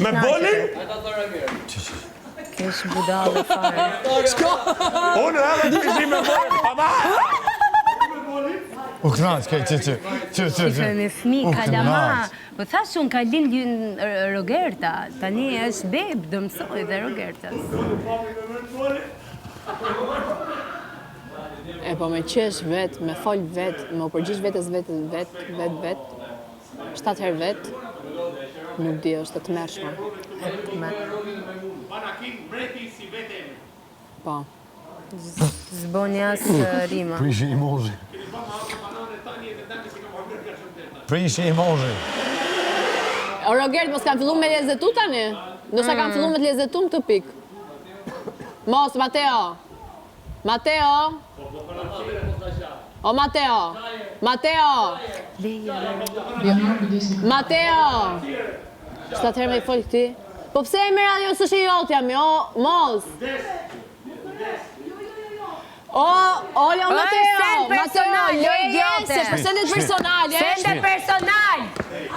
Me bolin? Kesh budallë fare. Unë edhe të ishi me bolin, pama! U knaq, që. Shifre me fmi, kalama. Po thash unë ka lindjën Rogerta. Tani është beb, do mësoj dhe Rogertas. E po me qesh vet, me fol vet, me u përgjish vetës vet, 7 herë vet, nuk di, është të mërshme. Po. Zboni as rima. Prishi emoji. Prishi emoji. O Rogert, mos kanë fillu me lezetu tani? Ndoshta kanë fillu me të lezetu në këtë pikë. Mos, Mateo! Mateo! O Mateo! Mateo! Mateo! 7 herë me i folë këti? Po pse e mërë ajo së shë jotja mi, o mos! O Mateo! Mateo, leje se përsendet personale! Sende personal!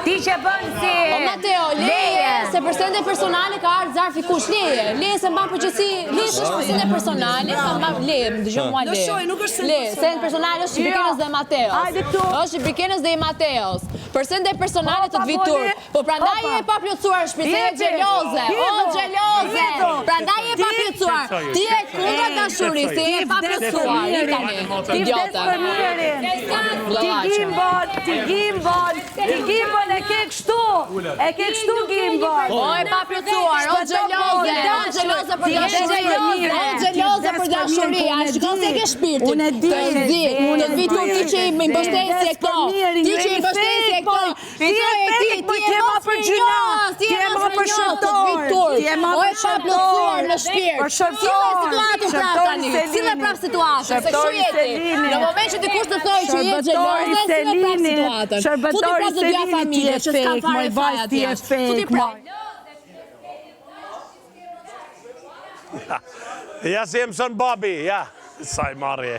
Ti që bën si... O Mateo, leje se përsendet personale ka ardhë zarfi kush, leje! Leje se mba përgjësi, leje se është përsendet personale, ka mba leje, më dëgjë mua leje. Leje, sendet personale është Shqipikenës dhe Mateos. është Shqipikenës dhe i Mateos. Përsendet personale të të vitur. Po prandaj e pa plotësuar shpise e gjeloze. O gjeloze! Prandaj e pa plotësuar. Ti e kundra dashurisë, ti e pa plotësuar. Ti idiote. Ti gimbon e ke kështu. E ke kështu gimbon. O e pa plotësuar, o gjeloze. O gjeloze për dashuria. O gjeloze për dashuria. Shikon se ke shpirtin. Të zi, të vitur ti që i mbështesi e këto. Ti që i mbështesi e këto. Ti e pek, po ti e ma për gjynat. Ti e ma për shërtor. Ti e ma për shërtor. Në shpirt. Për shërtor. Cile prap situatën, se kështu jeti. Në moment që dikush të thoi që je gjeloze, cile prap situatën. Shërbëtori Selini, ti e fake, moj vajz, ti e fake, moj. Ja si e mëson babi, ja. Saj marrje.